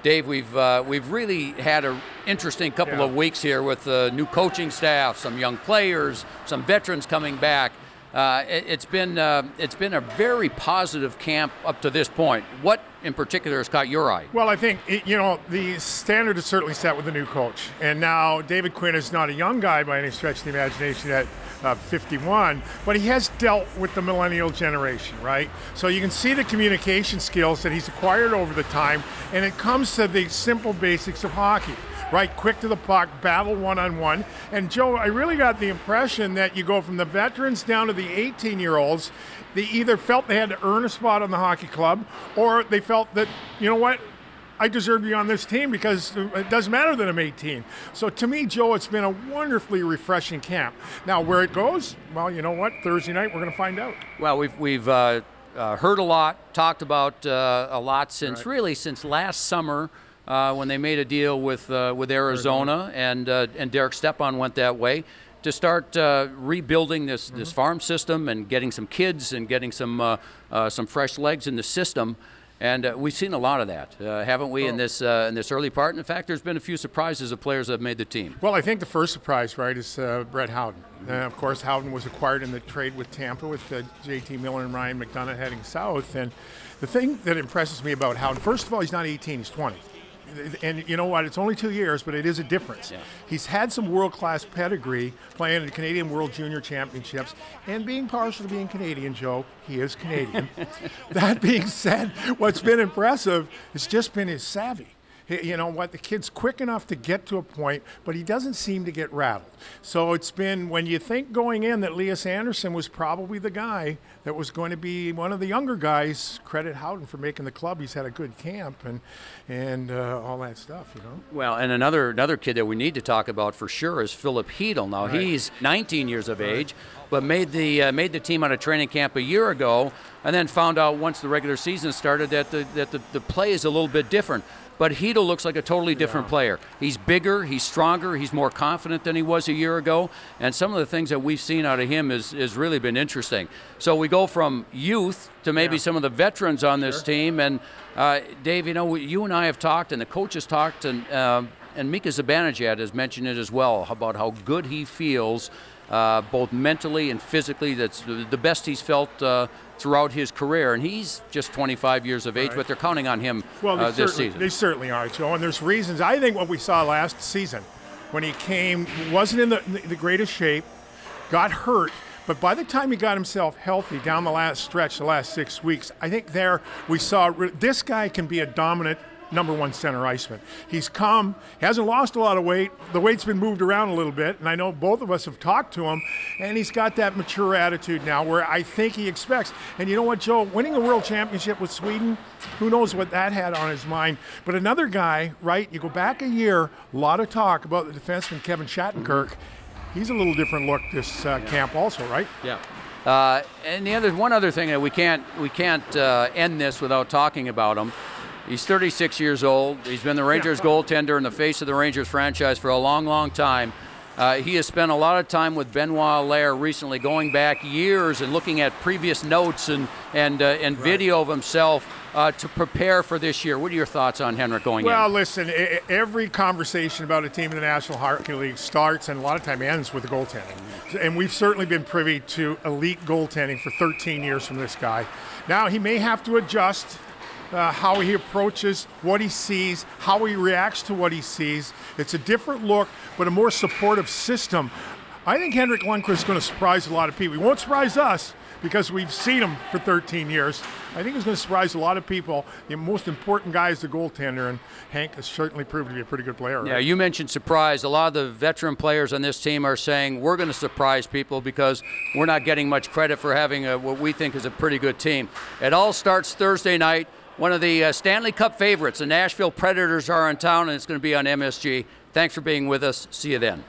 Dave, we've really had an interesting couple of weeks here with new coaching staff, some young players, some veterans coming back. It's been a very positive camp up to this point. What in particular has caught your eye? Well, I think the standard is certainly set with the new coach, and now David Quinn is not a young guy by any stretch of the imagination at 51, but he has dealt with the millennial generation, right? So you can see the communication skills that he's acquired over the time, and it comes to the simple basics of hockey. Right, quick to the puck, battle one-on-one. And Joe, I really got the impression that you go from the veterans down to the 18-year-olds. They either felt they had to earn a spot on the hockey club, or they felt that, you know what, I deserve to be on this team because it doesn't matter that I'm 18. So to me, Joe, it's been a wonderfully refreshing camp. Now, where it goes, well, you know what, Thursday night we're going to find out. Well, we've heard a lot, talked about a lot since since last summer. When they made a deal with Arizona, and Derek Stepan went that way to start rebuilding this farm system and getting some kids and getting some fresh legs in the system, and we've seen a lot of that, haven't we, in this early part? And in fact, there's been a few surprises of players that have made the team. Well, I think the first surprise, right, is Brett Houghton. Of course, Houghton was acquired in the trade with Tampa with J.T. Miller and Ryan McDonough heading south, and the thing that impresses me about Houghton, first of all, he's not 18, he's 20. And you know what, it's only 2 years, but it is a difference. Yeah. He's had some world-class pedigree playing in the Canadian World Junior Championships, and being partial to being Canadian, Joe, he is Canadian. That being said, what's been impressive has just been his savvy. You know what, the kid's quick enough to get to a point, but he doesn't seem to get rattled. So it's been, when you think going in that Lea Sanderson was probably the guy that was going to be one of the younger guys, credit Houghton for making the club. He's had a good camp and all that stuff, you know. Well, and another kid that we need to talk about for sure is Filip Chytil. Now, he's 19 years of age, but made the team out of training camp a year ago, and then found out once the regular season started that the play is a little bit different. But Chytil looks like a totally different player. He's bigger, he's stronger, he's more confident than he was a year ago, and some of the things that we've seen out of him is really been interesting. So we go from youth to maybe some of the veterans on this team, and Dave, you know, you and I have talked, and the coaches talked, and Mika Zibanejad has mentioned it as well, about how good he feels, both mentally and physically. That's the best he's felt throughout his career, and he's just 25 years of age, but they're counting on him this season. They certainly are, Joe, and there's reasons. I think what we saw last season when he came, wasn't in the greatest shape, got hurt, but by the time he got himself healthy down the last stretch, the last 6 weeks, I think there we saw this guy can be a dominant #1 center iceman. He's come, hasn't lost a lot of weight. The weight's been moved around a little bit, and I know both of us have talked to him, and he's got that mature attitude now where I think he expects. And you know what, Joe, winning a world championship with Sweden, who knows what that had on his mind. But another guy, right, you go back a year, a lot of talk about the defenseman Kevin Shattenkirk. He's a little different look this camp also, right? Yeah. And one other thing that we can't end this without talking about him. He's 36 years old. He's been the Rangers goaltender and the face of the Rangers franchise for a long, long time. He has spent a lot of time with Benoit Allaire recently, going back years and looking at previous notes and video of himself to prepare for this year. What are your thoughts on Henrik going in? Well, listen, every conversation about a team in the National Hockey League starts and a lot of time ends with the goaltending. And we've certainly been privy to elite goaltending for 13 years from this guy. Now, he may have to adjust how he approaches what he sees, how he reacts to what he sees. It's a different look, but a more supportive system. I think Henrik Lundqvist is going to surprise a lot of people. He won't surprise us because we've seen him for 13 years. I think he's going to surprise a lot of people. The most important guy is the goaltender, and Hank has certainly proved to be a pretty good player. Yeah, right? You mentioned surprise. A lot of the veteran players on this team are saying we're going to surprise people because we're not getting much credit for having what we think is a pretty good team. It all starts Thursday night. One of the Stanley Cup favorites, the Nashville Predators, are in town, and it's going to be on MSG. Thanks for being with us. See you then.